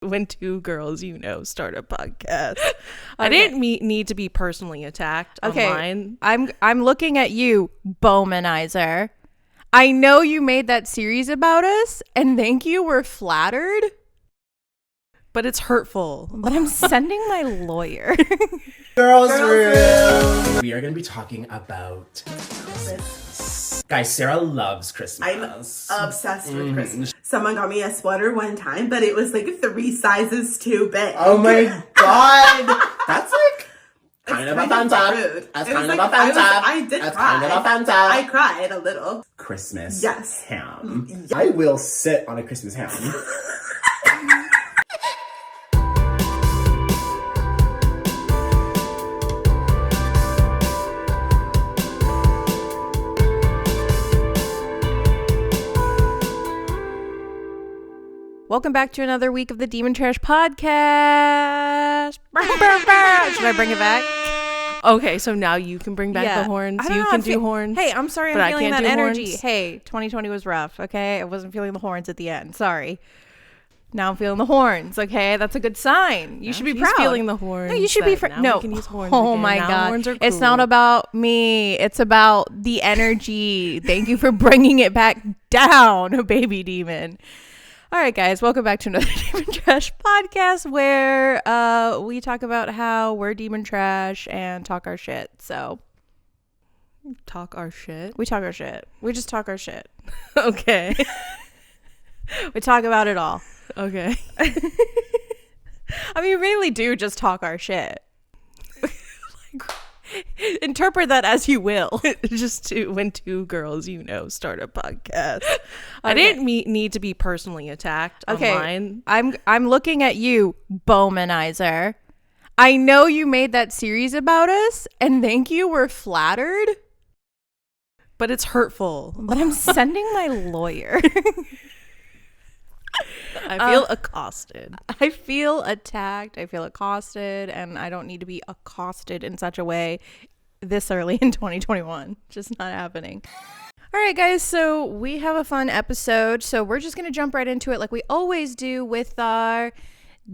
when two girls start a podcast. Okay. I didn't need to be personally attacked online. I'm looking at you, Bowmanizer. I know you made that series about us, and thank you. We're flattered. But it's hurtful. But I'm sending my lawyer. Girls Room. We are going to be talking about Christmas. Guys, Sarah loves Christmas. I'm obsessed with Christmas. Someone got me a sweater one time, but it was like 3 sizes too big. Oh my god. That's like kind of offensive. That's kind of offensive. I did That's cry. kind of offensive. I cried a little. Christmas Yes. ham. I will sit on a Christmas ham. Welcome back to another week of the Demon Trash Podcast. Should I bring it back? Okay, so now you can bring back the horns. You can do horns. Hey, I'm sorry, but I'm feeling that energy. Horns. Hey, 2020 was rough, okay? I wasn't feeling the horns at the end. Sorry. Now I'm feeling the horns, okay? That's a good sign. You should be proud. Feeling the horns. No, you should be proud. No. We can use horns oh again. my now God. Horns are cool. It's not about me. It's about the energy. Thank you for bringing it back down, baby demon. All right, guys, welcome back to another Demon Trash podcast where we talk about how we're demon trash and talk our shit. So, talk our shit? We talk our shit. We just talk our shit. Okay. We talk about it all. Okay. I mean, we really do just talk our shit. Interpret that as you will. Just when two girls, start a podcast. Okay. I didn't need to be personally attacked online. I'm looking at you, Bowmanizer. I know you made that series about us, and thank you. We're flattered. But it's hurtful. But I'm sending my lawyer. I feel accosted. I feel attacked. I feel accosted, and I don't need to be accosted in such a way this early in 2021. Just not happening. All right, guys, so we have a fun episode, so we're just going to jump right into it like we always do with our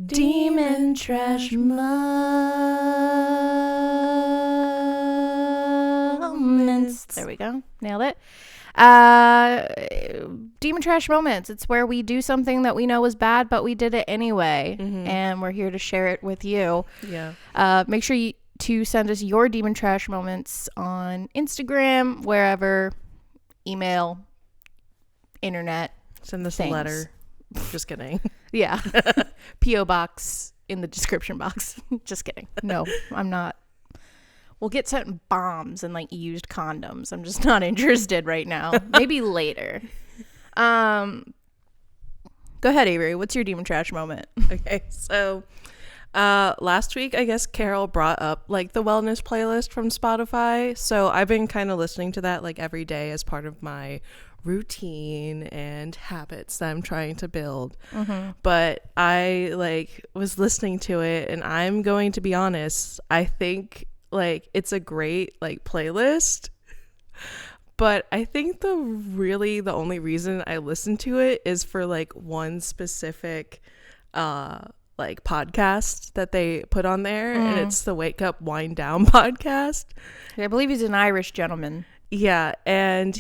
Demon Trash moments. There we go. Nailed it. Demon Trash moments. It's where we do something that we know is bad, but we did it anyway, and we're here to share it with you. Yeah. Make sure to send us your Demon Trash moments on Instagram, wherever, email, internet. Send us things. a letter. Just kidding. Yeah. P.O. box in the description box. Just kidding. No, I'm not. We'll get sent bombs and used condoms. I'm just not interested right now. Maybe later. Go ahead, Avery. What's your Demon Trash moment? Okay, so last week, I guess Carol brought up the wellness playlist from Spotify. So I've been kind of listening to that every day as part of my routine and habits that I'm trying to build. But I was listening to it, and I'm going to be honest, I think it's a great playlist, but I think the only reason I listen to it is for one specific podcast that they put on there, and it's the Wake Up Wind Down podcast. I believe he's an Irish gentleman. Yeah, and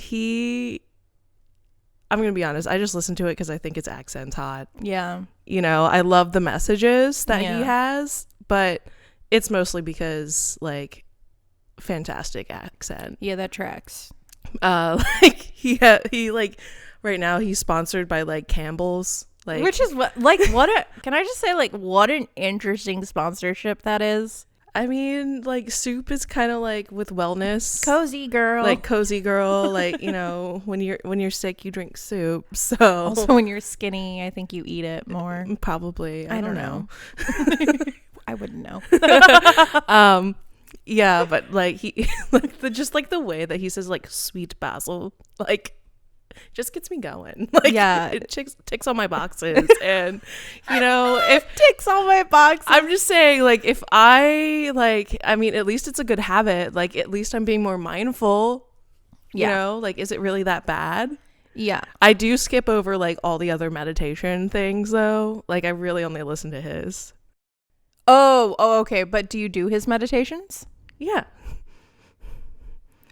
I'm gonna be honest, I just listen to it because I think his accent's hot. Yeah. I love the messages that he has, but it's mostly because fantastic accent. Yeah, that tracks. He right now he's sponsored by Campbell's, which is what can I just say what an interesting sponsorship that is. I mean, soup is kind of with wellness. Cozy girl. Cozy girl. When you're sick, you drink soup. So also when you're skinny, I think you eat it more. Probably. I don't know. I wouldn't know. Yeah, but he just the way that he says sweet basil just gets me going. It ticks all my boxes. And if ticks all my boxes, I'm just saying if I I mean, at least it's a good habit. At least I'm being more mindful. Is it really that bad? Yeah. I do skip over like all the other meditation things though. Like I really only listen to his. Oh, okay. But do you do his meditations? Yeah.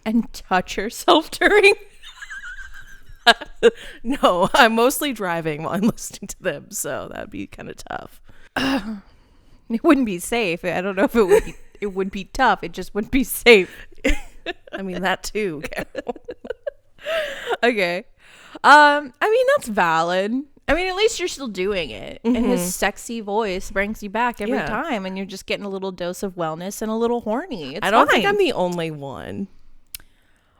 And touch yourself during? No, I'm mostly driving while I'm listening to them, so that'd be kind of tough. It wouldn't be safe. I don't know if it would be tough. It just wouldn't be safe. I mean that too, Carol. Okay. I mean, that's valid. I mean, at least you're still doing it. And his sexy voice brings you back every Yeah. time, and you're just getting a little dose of wellness and a little horny. It's I don't think fine. I'm the only one.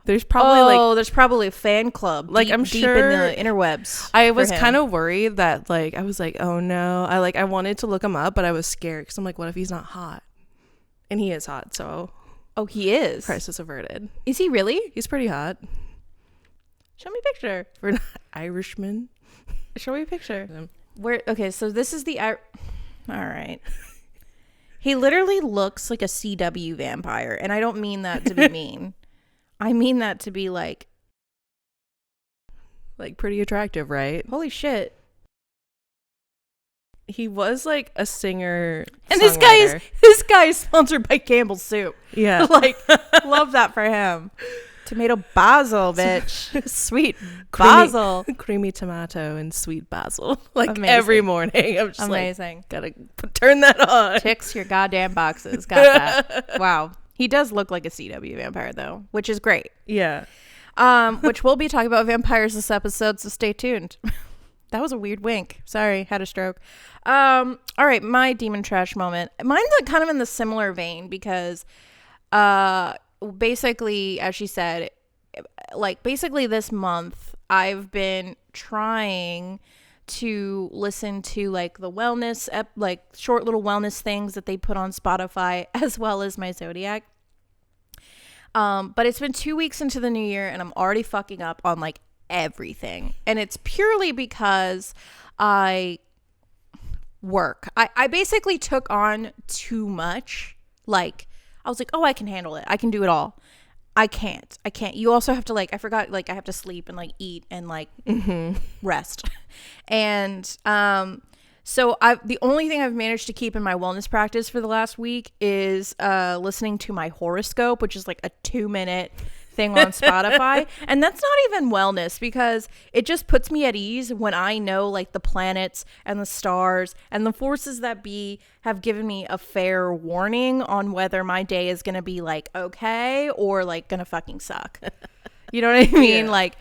There's probably there's probably a fan club. Like, deep, I'm deep sure- in the interwebs. I was kind of worried that like I was like, oh no. I wanted to look him up, but I was scared because I'm like, what if he's not hot? And he is hot, so Oh, he is. crisis averted. Is he really? He's pretty hot Show me a picture. for an Irishman. Show me a picture. Where? Okay, so this is the. All right. He literally looks like a CW vampire, and I don't mean that to be mean. I mean that to be like, Like pretty attractive, right? holy shit. He was like a singer. And this guy is sponsored by Campbell's Soup. Yeah. Like, love that for him. Tomato basil, bitch. Sweet Creamy- basil. creamy tomato and sweet basil. Like Amazing. every morning, I'm just Amazing. like, gotta turn that on. Ticks your goddamn boxes. Got that. Wow. He does look like a CW vampire though, which is great. Yeah. Which we'll be talking about vampires this episode, so stay tuned. That was a weird wink. Sorry, had a stroke. All right, my demon trash moment. Mine's like kind of in the similar vein because basically, as she said, like basically this month I've been trying to listen to like the wellness like short little wellness things that they put on Spotify, as well as my Zodiac. But it's been 2 weeks into the new year and I'm already fucking up on like everything. And it's purely because I work. I basically took on too much. Like, I was like, oh, I can handle it. I can do it all. I can't. You also have to like, I forgot, like I have to sleep and like eat and like rest. And so the only thing I've managed to keep in my wellness practice for the last week is listening to my horoscope, which is like a 2-minute thing on Spotify. And that's not even wellness because it just puts me at ease when I know like the planets and the stars and the forces that be have given me a fair warning on whether my day is going to be like okay or like going to fucking suck. You know what I mean? Yeah. Like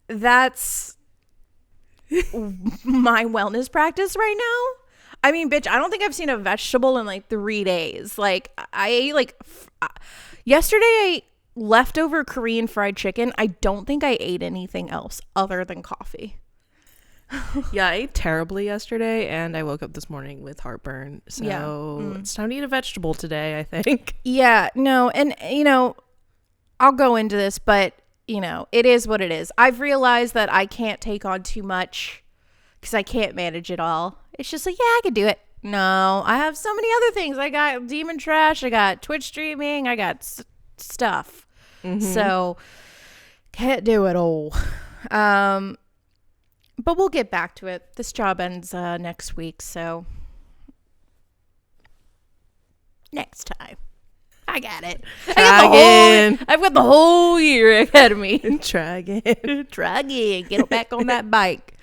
that's my wellness practice right now. I mean, bitch, I don't think I've seen a vegetable in like 3 days. Like I ate like yesterday I ate leftover Korean fried chicken. I don't think I ate anything else other than coffee. Yeah, I ate terribly yesterday and I woke up this morning with heartburn. So Yeah. it's time to eat a vegetable today, I think. Yeah, no, and you know, I'll go into this, but you know, it is what it is. I've realized that I can't take on too much because I can't manage it all. It's just like, yeah, I could do it. No, I have so many other things. I got demon trash. I got Twitch streaming. I got stuff. So can't do it all. But we'll get back to it. This job ends next week, so next time. I got it. I've got the whole year ahead of me. Try again. Try again. Get back on that bike.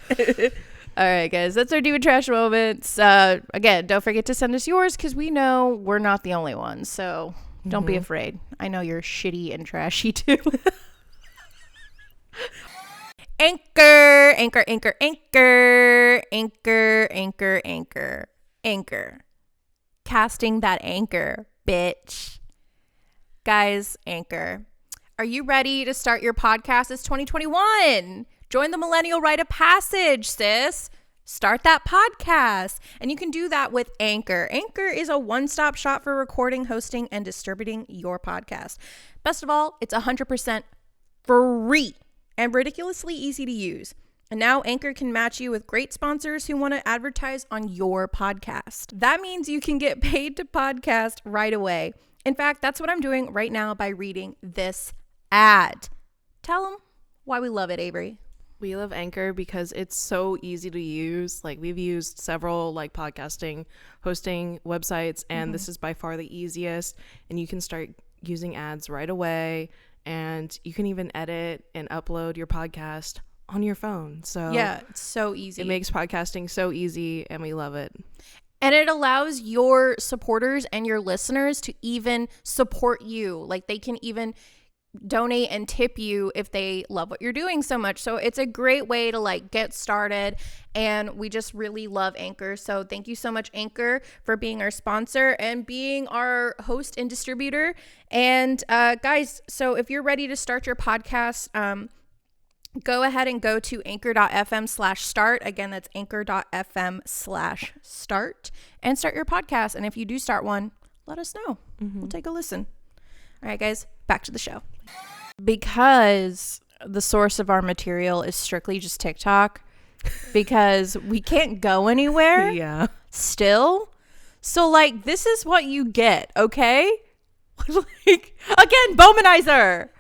All right, guys. That's our Demon Trash moments. Again, don't forget to send us yours because we know we're not the only ones. So don't be afraid. I know you're shitty and trashy too. Anchor, anchor, anchor, anchor, anchor, anchor, anchor, anchor. Casting that anchor, bitch. Guys, Anchor. Are you ready to start your podcast? It's 2021. Join the Millennial Rite of Passage, sis. Start that podcast. And you can do that with Anchor. Anchor is a one-stop shop for recording, hosting, and distributing your podcast. Best of all, it's 100% free and ridiculously easy to use. And now Anchor can match you with great sponsors who want to advertise on your podcast. That means you can get paid to podcast right away. In fact, that's what I'm doing right now by reading this ad. Tell them why we love it, Avery. We love Anchor because it's so easy to use. Like, we've used several like podcasting hosting websites, and this is by far the easiest. And you can start using ads right away, and you can even edit and upload your podcast on your phone. So Yeah, it's so easy. it makes podcasting so easy, and we love it. And it allows your supporters and your listeners to even support you. Like, they can even donate and tip you if they love what you're doing so much. So it's a great way to like get started, and we just really love Anchor. So thank you so much, Anchor, for being our sponsor and being our host and distributor. And guys, so if you're ready to start your podcast, go ahead and go to anchor.fm/start. Again, that's anchor.fm/start, and start your podcast. And if you do start one, let us know. We'll take a listen. All right, guys, back to the show. Because the source of our material is strictly just TikTok, because we can't go anywhere Yeah. still. So, like, this is what you get, okay? Like, again, Bowmanizer.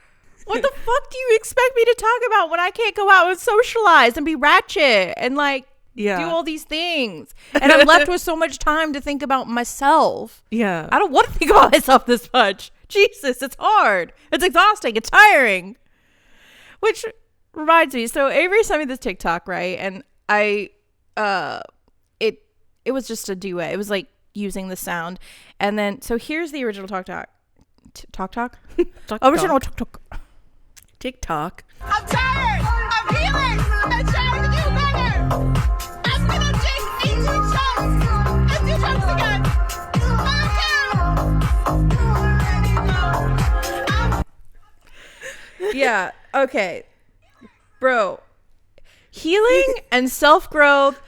What the fuck do you expect me to talk about when I can't go out and socialize and be ratchet and, like, do all these things? And I'm left with so much time to think about myself. Yeah. I don't want to think about myself this much. Jesus, it's hard. It's exhausting. It's tiring. Which reminds me, so Avery sent me this TikTok, right? And it was just a duet. It was like using the sound. And then, so here's the original TikTok. Original TikTok. TikTok. I'm tired of healing and trying to do better. I'm gonna take 18 shots and do drugs again. Yeah. Okay. Bro, healing and self-growth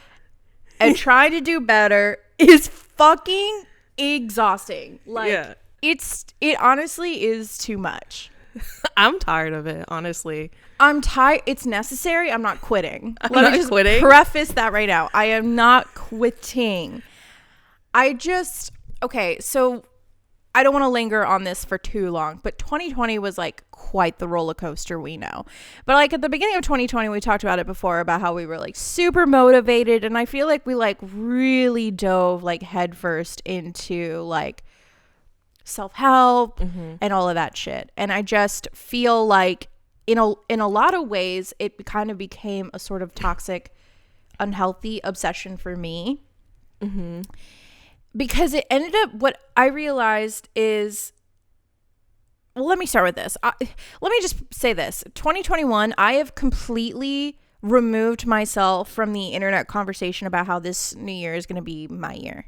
and trying to do better is fucking exhausting. Like, Yeah. it honestly is too much. I'm tired of it, honestly. I'm tired. It's necessary. I'm not quitting. I'm Let not me just quitting. preface that right now. I am not quitting. Okay, so I don't want to linger on this for too long, but 2020 was like quite the roller coaster, we know. But like at the beginning of 2020, we talked about it before, about how we were like super motivated, and I feel like we like really dove like headfirst into like self-help and all of that shit. And I just feel like in a lot of ways it kind of became a sort of toxic, unhealthy obsession for me. Because it ended up, what I realized is, well, let me start with this. Let me just say this. 2021, I have completely removed myself from the internet conversation about how this new year is going to be my year.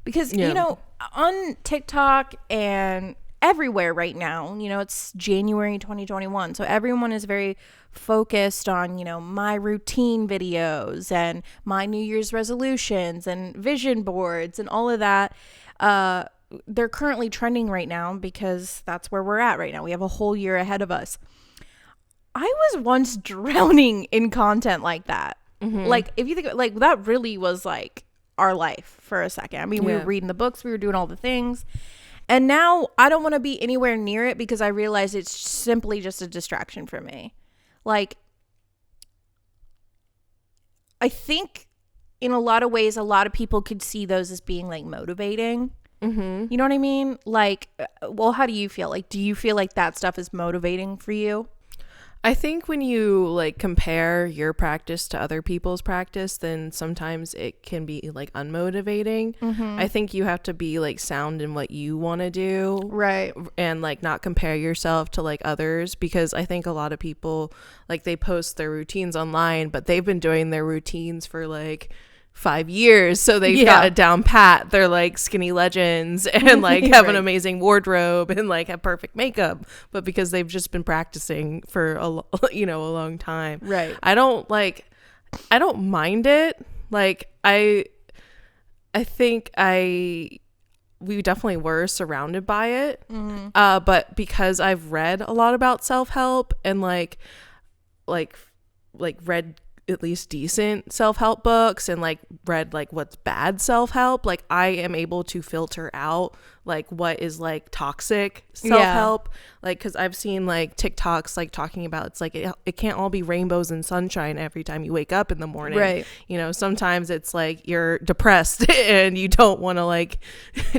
Because, you know, on TikTok and everywhere right now, you know, it's January 2021. So everyone is very focused on, you know, my routine videos and my New Year's resolutions and vision boards and all of that. They're currently trending right now because that's where we're at right now. We have a whole year ahead of us. I was once drowning in content like that. Like, if you think, like, that really was like our life for a second. I mean, we were reading the books, we were doing all the things. And now I don't want to be anywhere near it because I realize it's simply just a distraction for me. Like, I think in a lot of ways, a lot of people could see those as being like motivating. You know what I mean? Like, well, how do you feel? Like, do you feel like that stuff is motivating for you? I think when you like compare your practice to other people's practice, then sometimes it can be like unmotivating. I think you have to be like sound in what you want to do, Right. and like not compare yourself to like others, because I think a lot of people like they post their routines online, but they've been doing their routines for like 5 years, so they've got it down pat. They're like skinny legends and like have an amazing wardrobe and like have perfect makeup, but because they've just been practicing for a long time. Right. I don't mind it. Like I think we definitely were surrounded by it, but because I've read a lot about self-help and like read at least decent self-help books and like read like what's bad self-help, like I am able to filter out like what is like toxic self-help. Like because I've seen like TikToks like talking about it's like it can't all be rainbows and sunshine every time you wake up in the morning, Right. You know, sometimes it's like you're depressed and you don't want to like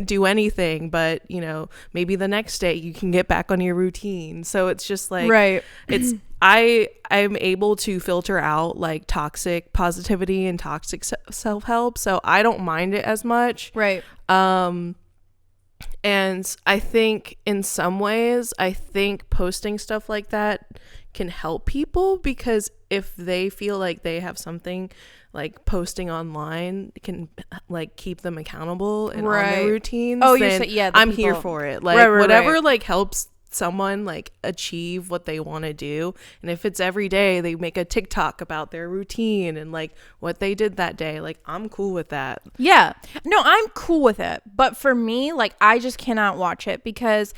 do anything, but you know, maybe the next day you can get back on your routine. So it's just like Right. it's I'm able to filter out like toxic positivity and toxic self-help, so I don't mind it as much. Right. And I think in some ways, I think posting stuff like that can help people, because if they feel like they have something like posting online can like keep them accountable and on Right. their routines, Oh, you're then saying- yeah, the I'm here people- for it. Like Right, whatever like helps someone like achieve what they want to do. And if it's every day they make a TikTok about their routine and like what they did that day, like I'm cool with that. Yeah. No, I'm cool with it. But for me, like I just cannot watch it because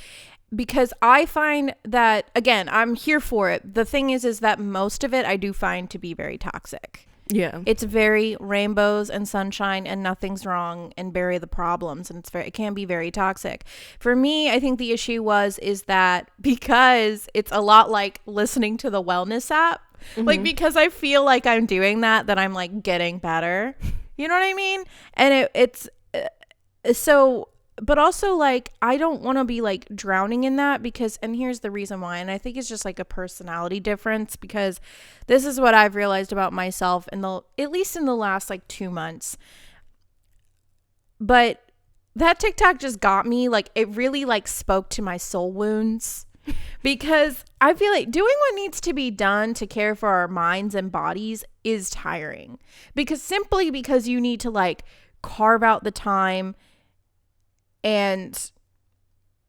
I find that, again, I'm here for it. The thing is that most of it I do find to be very toxic. Yeah. It's very rainbows and sunshine and nothing's wrong and bury the problems, and it can be very toxic. For me, I think the issue is that because it's a lot like listening to the wellness app, like because I feel like I'm doing that I'm like getting better. You know what I mean? And it's so, but also like I don't want to be like drowning in that because, and here's the reason why, and I think it's just like a personality difference, because this is what I've realized about myself at least in the last like 2 months. But that TikTok just got me, like it really like spoke to my soul wounds, because I feel like doing what needs to be done to care for our minds and bodies is tiring, because you need to like carve out the time and,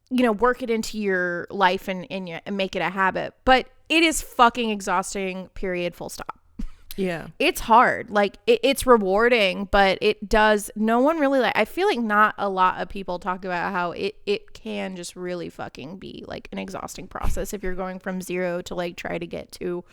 you know, work it into your life and make it a habit. But it is fucking exhausting, period, full stop. Yeah. It's hard. Like it's rewarding, but no one really like, I feel like not a lot of people talk about how it can just really fucking be like an exhausting process if you're going from zero to like try to get to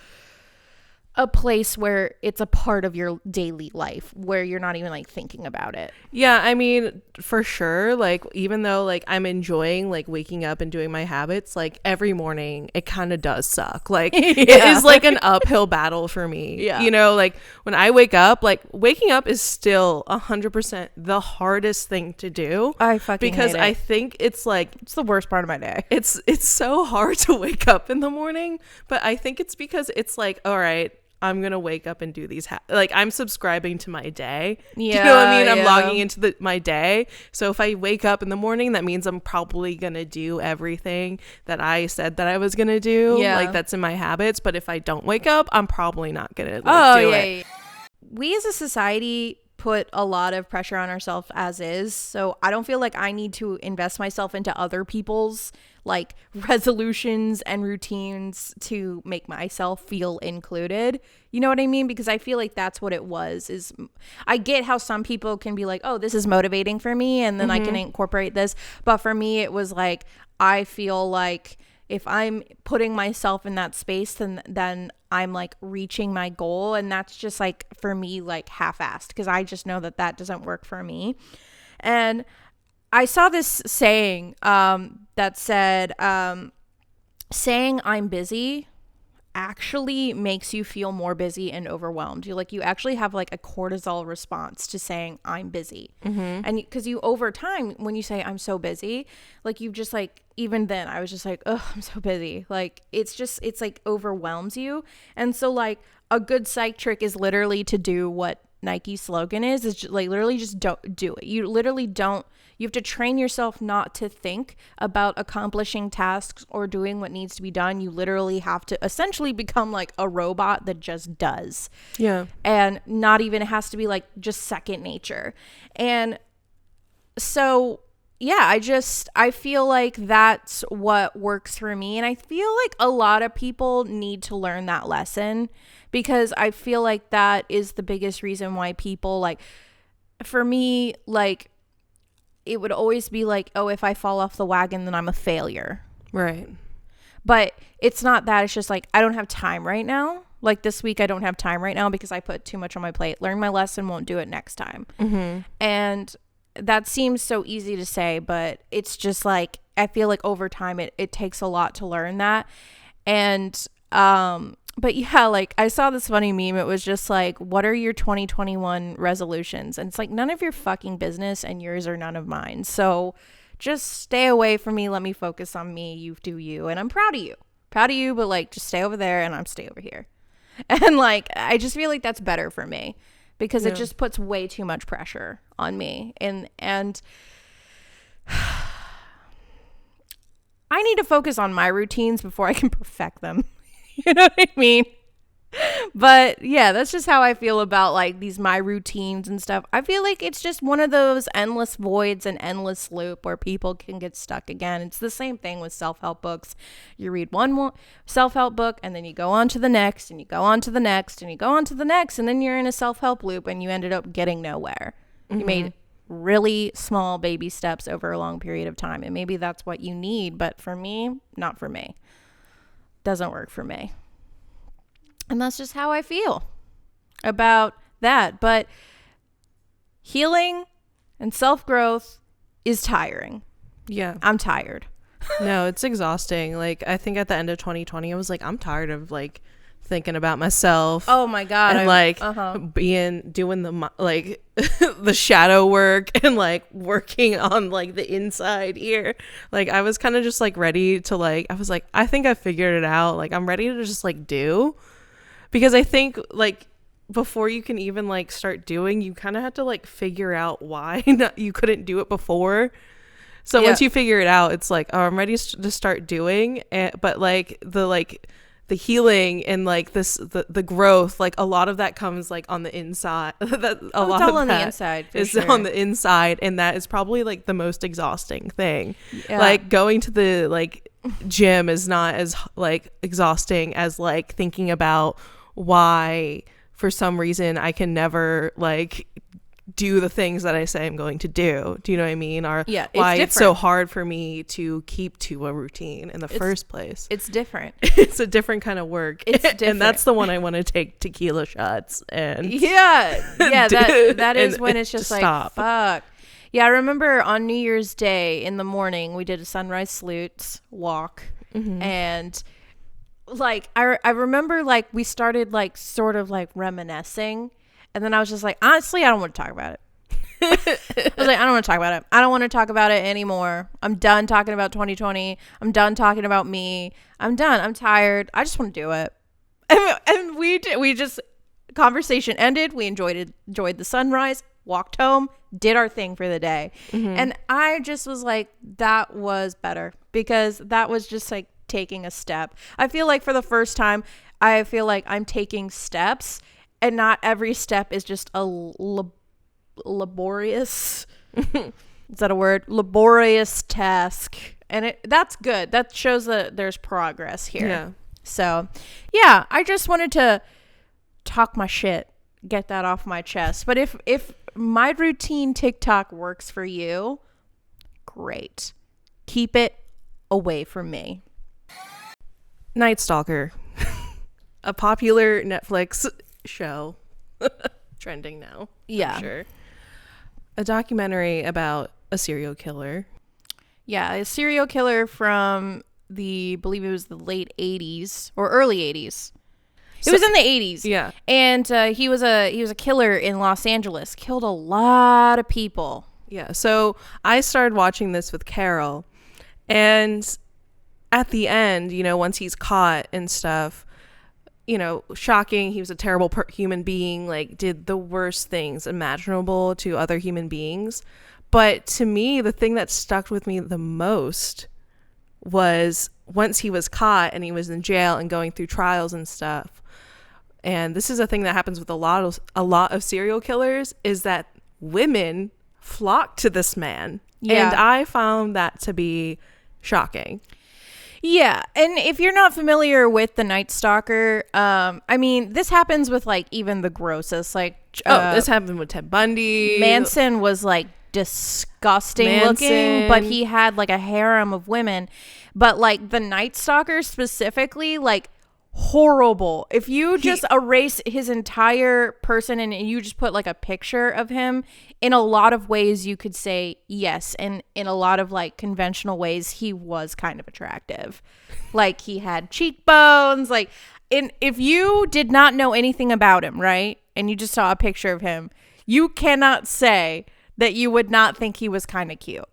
a place where it's a part of your daily life where you're not even like thinking about it. Yeah, I mean, for sure, like even though like I'm enjoying like waking up and doing my habits, like every morning it kind of does suck. Like it is like an uphill battle for me. Yeah. You know, like when I wake up, like waking up is still 100% the hardest thing to do. I fucking because hate it. I think it's like It's the worst part of my day. it's so hard to wake up in the morning, but I think it's because it's like, all right, I'm gonna wake up and do these like I'm subscribing to my day. Do you know what I mean? I'm logging into my day. So if I wake up in the morning, that means I'm probably gonna do everything that I said that I was gonna do. Yeah. Like that's in my habits. But if I don't wake up, I'm probably not gonna do it. We as a society put a lot of pressure on ourselves as is, so I don't feel like I need to invest myself into other people's like resolutions and routines to make myself feel included. You know what I mean? Because I feel like that's what it is I get how some people can be like, oh, this is motivating for me and then I can incorporate this, but for me it was like I feel like if I'm putting myself in that space, then I'm like reaching my goal. And that's just like, for me, like half-assed, because I just know that doesn't work for me. And I saw this saying that said, saying I'm busy actually makes you feel more busy and overwhelmed. You actually have like a cortisol response to saying I'm busy. And because you over time, when you say I'm so busy, like you just like, even then I was just like, oh, I'm so busy. Like it's like overwhelms you. And so like a good psych trick is literally to do what Nike's slogan is just, like literally just don't do it. You have to train yourself not to think about accomplishing tasks or doing what needs to be done. You literally have to essentially become like a robot that just does. Yeah. And not even, it has to be like just second nature. And so, yeah, I feel like that's what works for me. And I feel like a lot of people need to learn that lesson, because I feel like that is the biggest reason why people, like, for me, like, it would always be like, oh, if I fall off the wagon, then I'm a failure. Right. But it's not that. It's just like, I don't have time right now. Like this week, I don't have time right now because I put too much on my plate. Learn my lesson, won't do it next time. And that seems so easy to say, but it's just like, I feel like over time it takes a lot to learn that. And but yeah, like I saw this funny meme. It was just like, what are your 2021 resolutions? And it's like, none of your fucking business, and yours are none of mine. So just stay away from me. Let me focus on me. You do you. And I'm proud of you. Proud of you, but like just stay over there and I'm stay over here. And like I just feel like that's better for me because it just puts way too much pressure on me. And I need to focus on my routines before I can perfect them. You know what I mean? But yeah, that's just how I feel about like these my routines and stuff. I feel like it's just one of those endless voids and endless loop where people can get stuck again. It's the same thing with self-help books. You read one self-help book and then you go on to the next and you go on to the next and you go on to the next and then you're in a self-help loop and you ended up getting nowhere. You made really small baby steps over a long period of time, and maybe that's what you need, but for me, not for me. Doesn't work for me. And that's just how I feel about that. But healing and self-growth is tiring. Yeah. I'm tired. No, it's exhausting. Like, I think at the end of 2020, I was like, I'm tired of like thinking about myself. Oh my God. And like doing the like the shadow work and like working on like the inside ear. Like I was kind of just like ready to like, I was like, I think I figured it out. Like I'm ready to just like do, because I think like before you can even like start doing, you kind of have to like figure out why you couldn't do it before. So once you figure it out, it's like, oh, I'm ready to start doing it. But like the healing and like the growth, like a lot of that comes like on the inside. That a lot of on that the inside is sure. on the inside, and that is probably like the most exhausting thing. Yeah. Like going to the like gym is not as like exhausting as like thinking about why for some reason I can never like do the things that I say I'm going to do. Do you know what I mean? Or why it's so hard for me to keep to a routine in the first place. It's different. It's a different kind of work. It's different. And that's the one I want to take tequila shots and that is when it's just like stop. Fuck. Yeah, I remember on New Year's Day in the morning we did a sunrise salutes walk, and like I remember like we started like sort of like reminiscing. And then I was just like, honestly, I don't want to talk about it. I was like, I don't want to talk about it. I don't want to talk about it anymore. I'm done talking about 2020. I'm done talking about me. I'm done. I'm tired. I just want to do it. And we just, conversation ended. We enjoyed the sunrise, walked home, did our thing for the day. And I just was like, that was better, because that was just like taking a step. I feel like for the first time, I feel like I'm taking steps. And not every step is just a laborious, is that a word? Laborious task. And that's good. That shows that there's progress here. Yeah. So, yeah, I just wanted to talk my shit, get that off my chest. But if my routine TikTok works for you, great. Keep it away from me. Night Stalker, a popular Netflix show, trending now. Yeah. I'm sure. A documentary about a serial killer. Yeah, a serial killer from believe it was the late 80s or early 80s. It was in the 80s. Yeah. And he was a killer in Los Angeles. Killed a lot of people. Yeah. So I started watching this with Carol, and at the end, you know, once he's caught and stuff, you know, shocking. He was a terrible human being, like did the worst things imaginable to other human beings. But to me, the thing that stuck with me the most was once he was caught and he was in jail and going through trials and stuff. And this is a thing that happens with a lot of serial killers, is that women flock to this man. Yeah. And I found that to be shocking. Yeah, and if you're not familiar with the Night Stalker, I mean, this happens with like even the grossest, like this happened with Ted Bundy. Manson was like disgusting looking, but he had like a harem of women. But like the Night Stalker specifically, like horrible. If you just erase his entire person and you just put like a picture of him, in a lot of ways you could say yes, and in a lot of like conventional ways he was kind of attractive. Like he had cheekbones, like if you did not know anything about him, right, and you just saw a picture of him, you cannot say that you would not think he was kind of cute.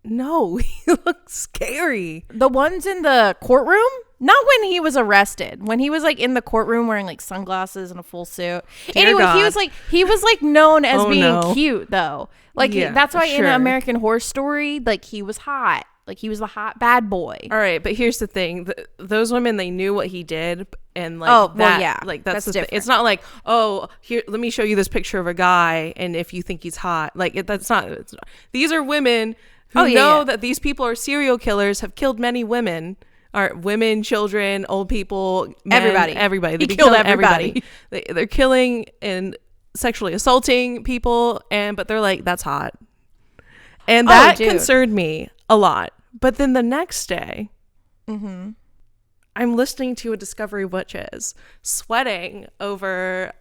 No, he looks scary. The ones in the courtroom, not when he was arrested, when he was like in the courtroom wearing like sunglasses and a full suit. Dear anyway, God. he was like known as Oh, being no. cute though. Like Yeah, that's why in sure. American Horror Story, like he was hot. Like he was the hot bad boy. All right, but here's the thing: those women, they knew what he did, and like, Oh, well, that, yeah, like that's the thing. different. It's not like, oh, here, let me show you this picture of a guy, and if you think he's hot, like that's not. These are women who Oh, yeah, know yeah. that these people are serial killers, have killed many women. Are women, children, old people, men, Everybody. They He be killed killing everybody. They're killing and sexually assaulting people, but they're like, that's hot, and that dude. concerned me a lot. But then the next day, I'm listening to a Discovery Witches sweating over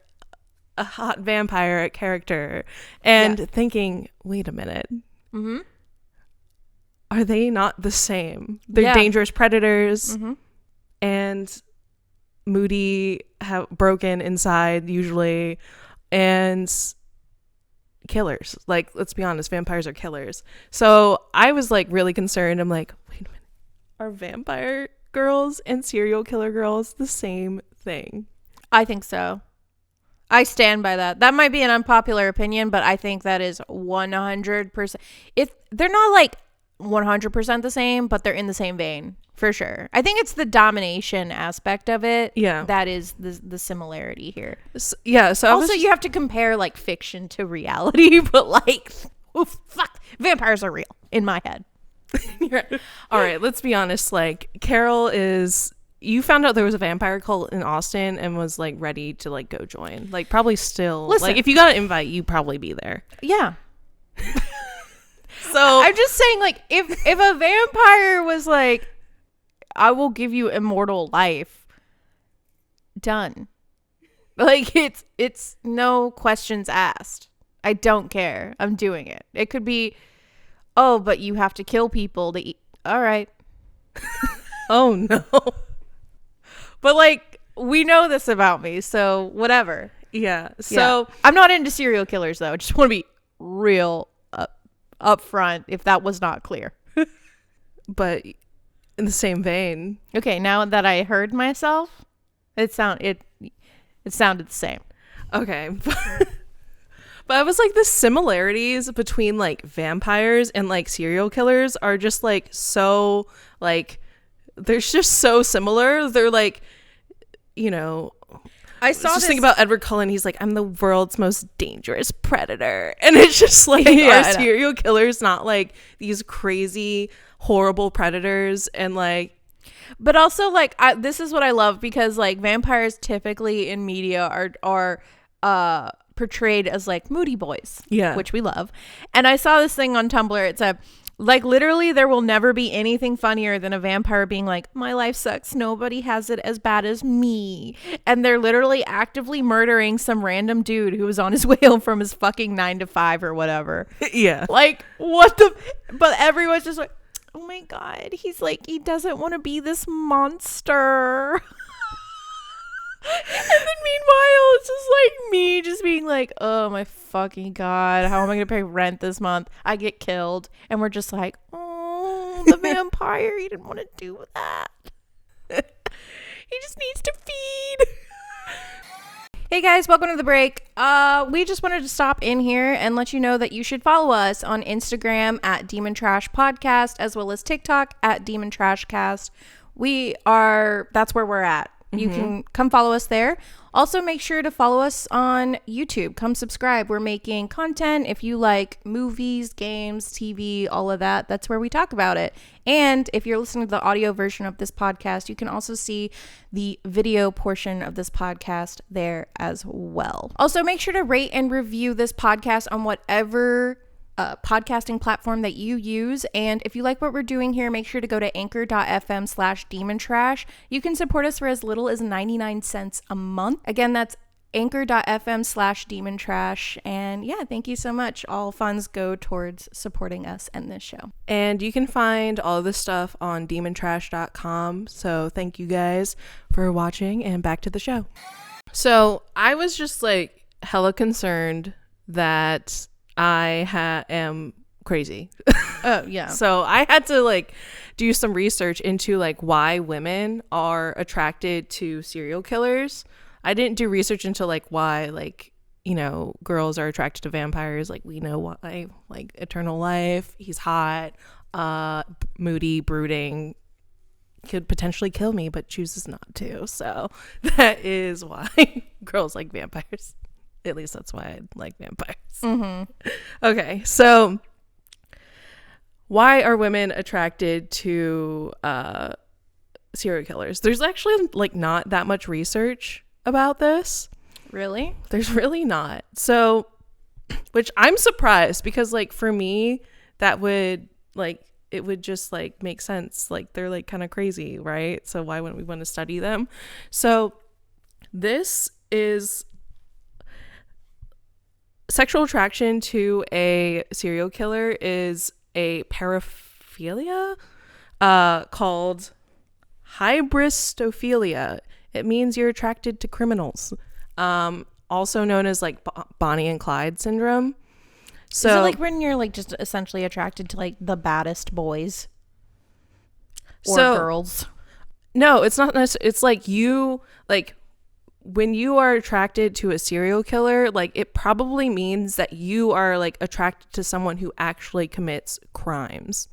a hot vampire character and thinking, wait a minute. Are they not the same? They're Yeah. dangerous predators and moody, broken inside usually, and killers. Like, let's be honest, vampires are killers. So I was like really concerned. I'm like, wait a minute, are vampire girls and serial killer girls the same thing? I think so. I stand by that. That might be an unpopular opinion, but I think that is 100%. If they're not like 100% the same, but they're in the same vein for sure. I think it's the domination aspect of it. Yeah. That is the similarity here. So I was Also, just- you have to compare like fiction to reality, but like, oof, fuck, vampires are real in my head. all right, let's be honest. Like, Carol is. You found out there was a vampire cult in Austin and was like ready to like go join. Like, probably still. Listen. Like, if you got an invite, you'd probably be there. Yeah. So I'm just saying, like, if a vampire was like, I will give you immortal life, done. Like, it's no questions asked. I don't care. I'm doing it. It could be, oh, but you have to kill people to eat. All right. oh no. But like, we know this about me, so whatever. Yeah. Yeah. So I'm not into serial killers though. I just want to be real up front if that was not clear. but in the same vein. Okay, now that I heard myself, it sounded the same. Okay. But I was like, the similarities between like vampires and like serial killers are just like so like they're just so similar. They're like, you know, I saw just this. think about Edward Cullen. He's like, I'm the world's most dangerous predator. And it's just like, Yeah, I are know. serial killers not like these crazy, horrible predators? And like, But also, like, this is what I love because, like, vampires typically in media are portrayed as, like, moody boys. Yeah. Which we love. And I saw this thing on Tumblr. It said, like, literally, there will never be anything funnier than a vampire being like, my life sucks. Nobody has it as bad as me. And they're literally actively murdering some random dude who was on his way home from his fucking 9 to 5 or whatever. yeah. Like, what the? But everyone's just like, oh my God, he's like, he doesn't want to be this monster. And then meanwhile, it's just like me just being like, oh my fucking God, how am I going to pay rent this month? I get killed. And we're just like, oh, the vampire, he didn't want to do that. He just needs to feed. Hey guys, welcome to the break. We just wanted to stop in here and let you know that you should follow us on Instagram at Demon Trash Podcast, as well as TikTok at Demon Trash Cast. That's where we're at. You can come follow us there. Also, make sure to follow us on YouTube. Come subscribe. We're making content. If you like movies, games, TV, all of that, that's where we talk about it. And if you're listening to the audio version of this podcast, you can also see the video portion of this podcast there as well. Also, make sure to rate and review this podcast on whatever podcasting platform that you use. And if you like what we're doing here, make sure to go to anchor.fm/demon trash. You can support us for as little as 99 cents a month. Again, that's anchor.fm/demon trash. And yeah, thank you so much. All funds go towards supporting us and this show. And you can find all of this stuff on demontrash.com. So thank you guys for watching, and back to the show. So I was just like hella concerned that I am crazy. Oh, yeah. So I had to like do some research into like why women are attracted to serial killers. I didn't do research into like why, like, you know, girls are attracted to vampires. Like, we know why, like eternal life, he's hot, moody, brooding, could potentially kill me but chooses not to. So that is why girls like vampires. At least that's why I like vampires. Mm-hmm. Okay, so why are women attracted to serial killers? There's actually like not that much research about this. Really? There's really not. So, which I'm surprised, because like for me, that would like, it would just like make sense. Like they're like kind of crazy, right? So why wouldn't we want to study them? So this is sexual attraction to a serial killer is a paraphilia called hybristophilia. It means you're attracted to criminals, also known as like Bonnie and Clyde syndrome. So is it like when you're like just essentially attracted to like the baddest boys or girls? No, it's not necessarily. It's like you like when you are attracted to a serial killer, like it probably means that you are like attracted to someone who actually commits crimes.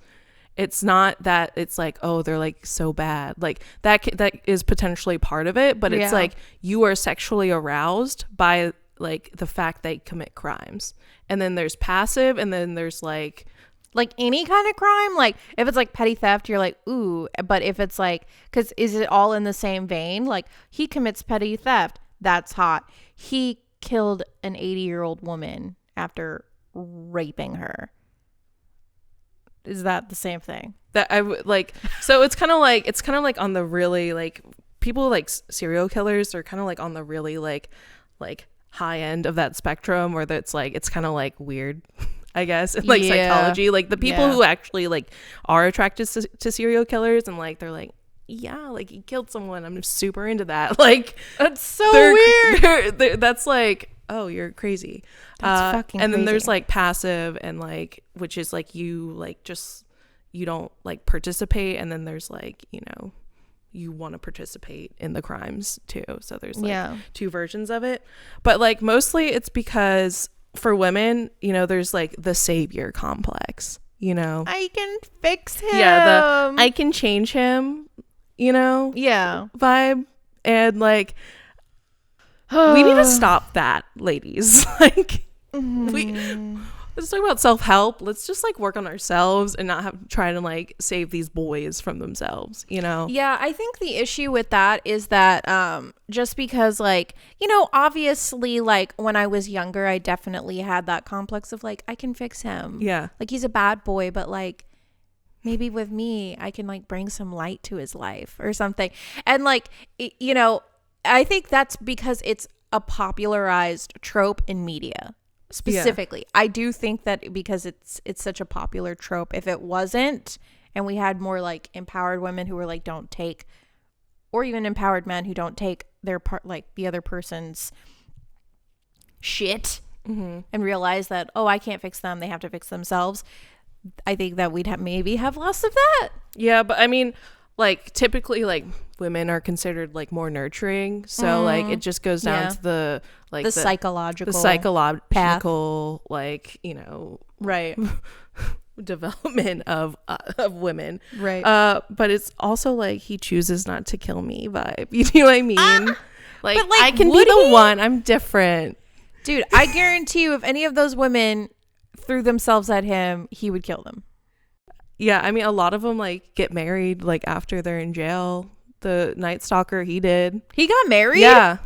It's not that it's like, oh, they're like so bad. Like that is potentially part of it, but it's like you are sexually aroused by like the fact they commit crimes. And then there's passive, and then there's like any kind of crime. Like if it's like petty theft, you're like, ooh. But if it's like, because is it all in the same vein? Like he commits petty theft, that's hot. He killed an 80-year-old woman after raping her. Is that the same thing? That I would like. So it's kind of like on the really like people like serial killers are kind of like on the really like high end of that spectrum, where that's like it's kind of like weird. I guess in like psychology, like the people who actually like are attracted to serial killers, and like they're like, yeah, like he killed someone, I'm super into that. Like that's so weird. That's like, oh, you're crazy. That's fucking and then crazy. there's like passive, and like which is like you like just you don't like participate, and then there's like, you know, you want to participate in the crimes too. So there's like two versions of it, but like mostly it's because for women, you know, there's like the savior complex, you know, I can fix him. Yeah, I can change him, you know, vibe. And like we need to stop that, ladies. Like let's talk about self-help. Let's just like work on ourselves and not have try to like save these boys from themselves, you know? Yeah, I think the issue with that is that just because like, you know, obviously like when I was younger, I definitely had that complex of like, I can fix him. Yeah. Like he's a bad boy, but like maybe with me, I can like bring some light to his life or something. And like, you know, I think that's because it's a popularized trope in media. Specifically, I do think that because it's such a popular trope. If it wasn't, and we had more like empowered women who were like don't take, or even empowered men who don't take their part, like the other person's shit, and realize that, oh, I can't fix them, they have to fix themselves, I think that we'd maybe have less of that. Yeah, but I mean, like typically like women are considered like more nurturing, so like it just goes down to the like the psychological path. Like, you know, right development of women, right. But it's also like he chooses not to kill me vibe. You know what I mean? Like, but, like, I can be the one. I'm different, dude. I guarantee you, if any of those women threw themselves at him, he would kill them. Yeah, I mean, a lot of them like get married like after they're in jail. The Night Stalker, he did. He got married? Yeah.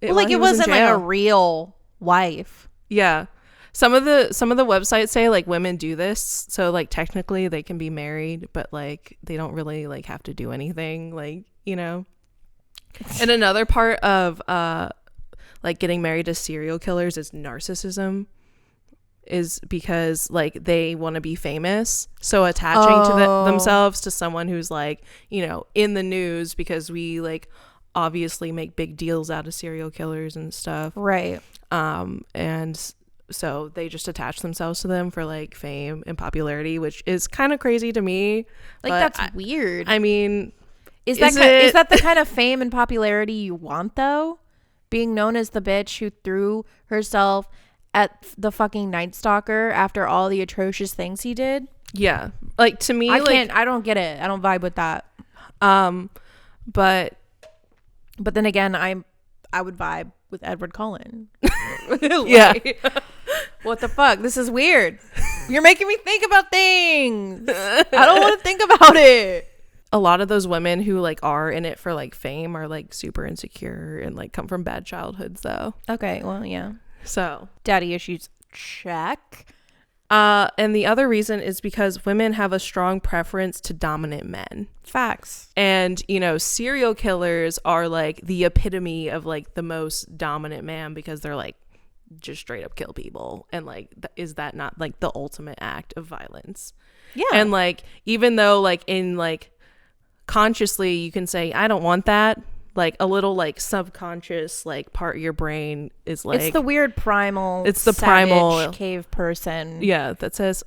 Well, like it wasn't like a real wife. Yeah. some of the websites say like women do this, so like technically they can be married, but like they don't really like have to do anything, like, you know. And another part of like getting married to serial killers is narcissism, is because like they want to be famous, so attaching to themselves to someone who's like, you know, in the news, because we like obviously make big deals out of serial killers and stuff, Right. and so they just attach themselves to them for like fame and popularity, which is kind of crazy to me. Like, but that's weird. I mean, Is Is that it- the kind of fame and popularity you want, though? Being known as the bitch who threw herself at the fucking Night Stalker after all the atrocious things he did? yeah, like to me, I like, can't. I don't get it. I don't vibe with that. but But then again, I would vibe with Edward Cullen. yeah, What the fuck? This is weird. You're making me think about things. I don't want to think about it. a lot of those women who like are in it for like fame are like super insecure and like come from bad childhoods though. Okay, well, yeah. So Daddy issues, check. and the other reason is because women have a strong preference to dominant men. Facts. And, you know, serial killers are like the epitome of like the most dominant man, because they're like just straight up kill people. And like, is that not like the ultimate act of violence? Yeah. And like, even though like in like consciously you can say, I don't want that, like a little like subconscious like part of your brain is like, it's the weird primal. It's the savage primal- cave person. yeah, that says,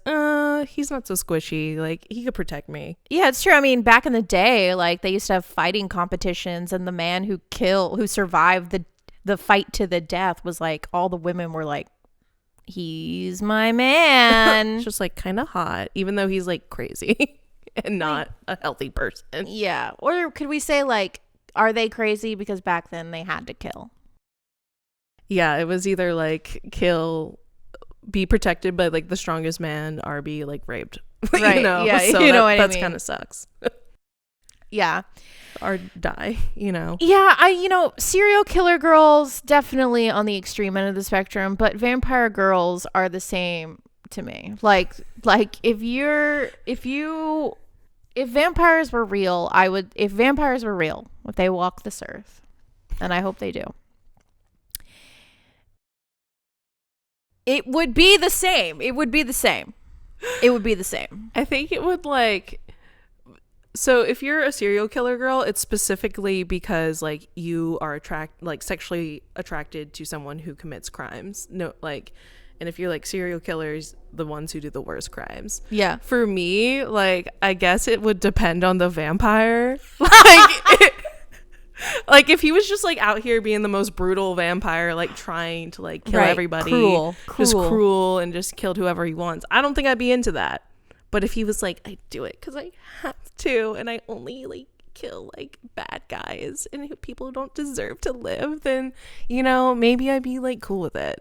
he's not so squishy, like he could protect me. Yeah, it's true. I mean, back in the day, like they used to have fighting competitions, and the man who survived the fight to the death was like, all the women were like, he's my man. It's just like kind of hot, even though he's like crazy and not a healthy person. Yeah. Or could we say like, are they crazy because back then they had to kill? Yeah, it was either like kill, be protected by like the strongest man, or be like raped. Right, You know, yeah, so you know what I that's mean. kind of sucks. Yeah. Or die, you know. Yeah, serial killer girls definitely on the extreme end of the spectrum, but vampire girls are the same to me. Like if vampires were real, if they walk this earth, and I hope they do, it would be the same. I think it would like, so if you're a serial killer girl, it's specifically because like you are sexually attracted to someone who commits crimes. No, like, and if you're like serial killers, the ones who do the worst crimes. Yeah. For me, like, I guess it would depend on the vampire. Like if he was just like out here being the most brutal vampire, like trying to like kill Right. everybody, Cruel. just cruel, and just killed whoever he wants, I don't think I'd be into that. But if he was like, I do it because I have to, and I only like kill like bad guys and people who don't deserve to live, then, you know, maybe I'd be like cool with it.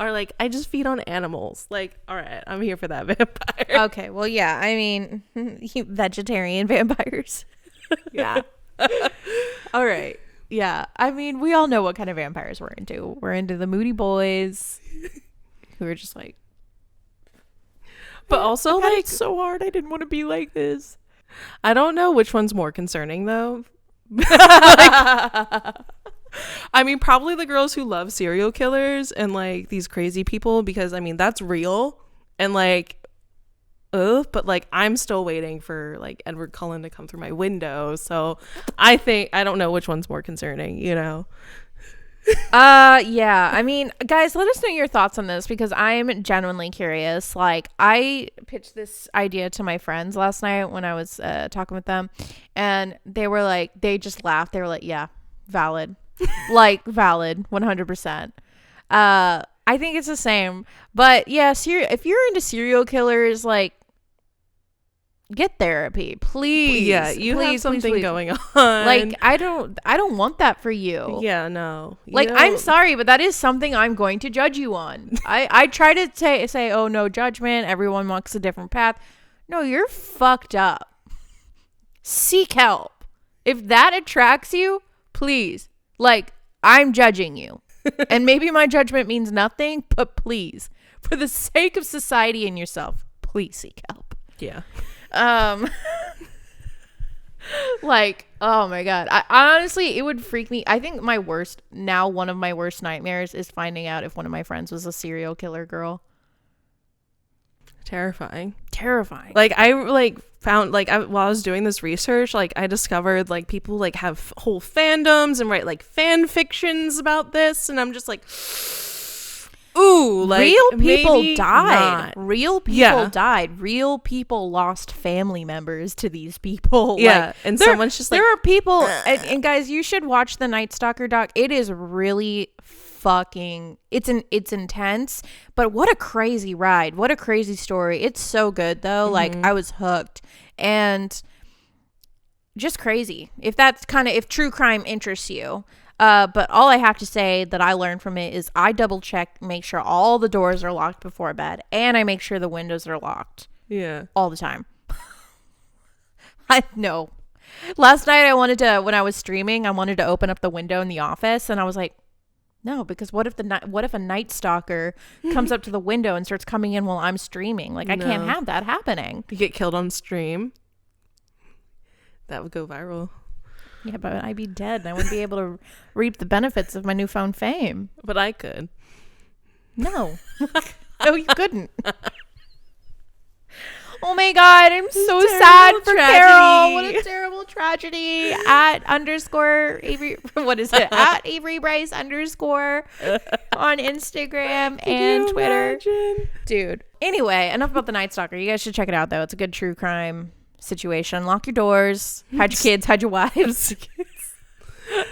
Or like, I just feed on animals. Like, all right, I'm here for that vampire. Okay, well, yeah, I mean, vegetarian vampires. Yeah. All right. Yeah, I mean, we all know what kind of vampires we're into. We're into the moody boys who are just like, But also, like, it's so hard. I didn't want to be like this. I don't know which one's more concerning, though. I mean, probably the girls who love serial killers and like these crazy people, because I mean, that's real. And like, but like, I'm still waiting for like Edward Cullen to come through my window. So I don't know which one's more concerning, you know? Yeah, I mean, guys, let us know your thoughts on this, because I'm genuinely curious. Like, I pitched this idea to my friends last night when I was talking with them, and they were like, they just laughed. They were like, yeah, valid. Like, valid, 100%. I think it's the same. But yeah, if you're into serial killers, like, get therapy, please. Yeah, you have Please, something please. going on. Like, I don't want that for you. Yeah, no. Like, I'm sorry, but that is something I'm going to judge you on. I try to say, oh, no judgment. Everyone walks a different path. No, you're fucked up. Seek help. If that attracts you, please. Like, I'm judging you. And maybe my judgment means nothing, but please, for the sake of society and yourself, please seek help. Yeah. Like, oh my God. I honestly, it would freak me. I think one of my worst nightmares is finding out if one of my friends was a serial killer girl. Terrifying. Like, I found while I was doing this research, I discovered people have whole fandoms and write fan fictions about this, and I'm just like, ooh, real people maybe died. not. Real people Yeah. died. Real people lost family members to these people. Yeah, and someone's just there are people, and guys, you should watch the Night Stalker doc. It is really fucking, it's intense, but what a crazy ride. What a crazy story. It's so good though. I was hooked, and just crazy. If true crime interests you. But all I have to say that I learned from it is I double check, make sure all the doors are locked before bed, and I make sure the windows are locked Yeah. all the time. I know. Last night when I was streaming, I wanted to open up the window in the office, and I was like, no, because what if a night stalker comes up to the window and starts coming in while I'm streaming? I can't have that happening. You get killed on stream. That would go viral. Yeah, but I'd be dead and I wouldn't be able to reap the benefits of my newfound fame. But I could. No. No, you couldn't. Oh my God, I'm so sad for Carol. What a terrible tragedy. @ Avery, what is it? @ Avery Bryce _ on Instagram and Twitter. Imagine? Dude. Anyway, enough about the Night Stalker. You guys should check it out though. It's a good true crime situation. Lock your doors. Hide your kids. Hide your wives.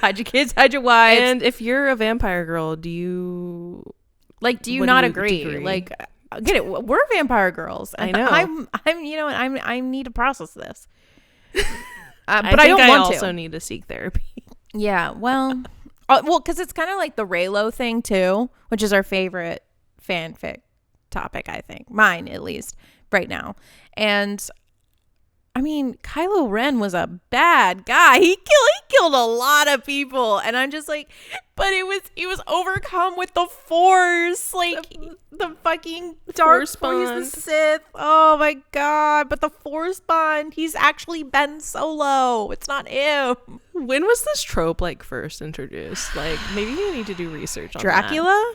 Hide your kids. Hide your wives. And if you're a vampire girl, do you What do you agree? disagree? Get it? We're vampire girls. I know. I need to process this. But I don't think want also to. need to seek therapy. Yeah. Well, because it's kind of like the Reylo thing too, which is our favorite fanfic topic. I think mine, at least, right now. And I mean, Kylo Ren was a bad guy. He killed a lot of people, and I'm just like, but he was overcome with the Force, the fucking dark Force Force, bond. the Sith. Oh my God! But the Force bond, he's actually Ben Solo. It's not him. When was this trope first introduced? Maybe you need to do research on Dracula. that.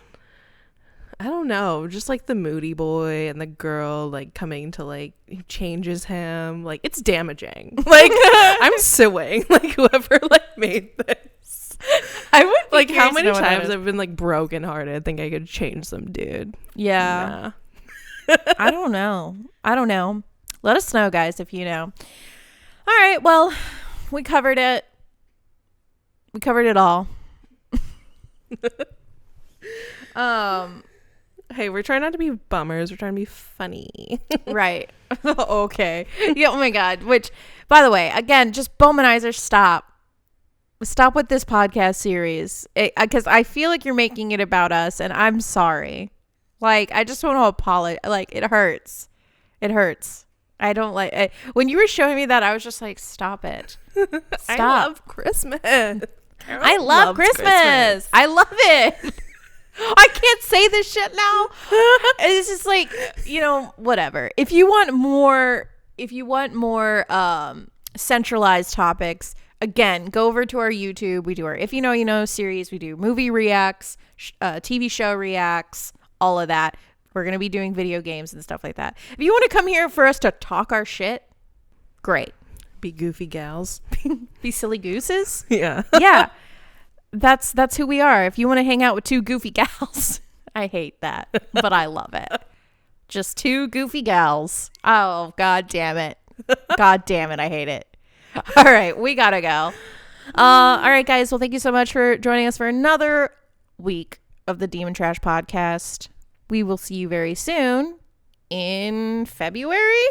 I don't know, just the moody boy and the girl coming to he changes him. It's damaging. I'm suing whoever made this. I would be How curious many to know what that times is. I've been brokenhearted, think I could change some dude. Yeah. Nah. I don't know. Let us know, guys, if you know. All right. Well, we covered it. We covered it all. Hey, we're trying not to be bummers. We're trying to be funny. Right. Okay. Yeah. Oh my God. Which, by the way, again, just Bowmanizer, stop with this podcast series, because I feel like you're making it about us, and I'm sorry. I just want to apologize. It hurts. It hurts. I don't like when you were showing me that. I was just like, stop it. Stop. I love Christmas. I love Christmas. I love it. I can't say this shit now. It's just whatever. If you want more centralized topics, again, go over to our YouTube. We do our If You Know, You Know series. We do movie reacts, TV show reacts, all of that. We're going to be doing video games and stuff like that. If you want to come here for us to talk our shit, great. Be goofy gals. Be silly gooses. Yeah. Yeah. That's who we are. If you want to hang out with two goofy gals, I hate that, but I love it. Just two goofy gals. Oh, God damn it. God damn it. I hate it. All right. We got to go. All right, guys. Well, thank you so much for joining us for another week of the Demon Trash Podcast. We will see you very soon in February.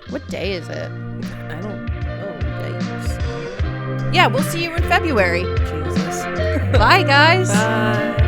What day is it? I don't know. Yikes. Yeah, we'll see you in February. Jesus. Bye, guys. Bye.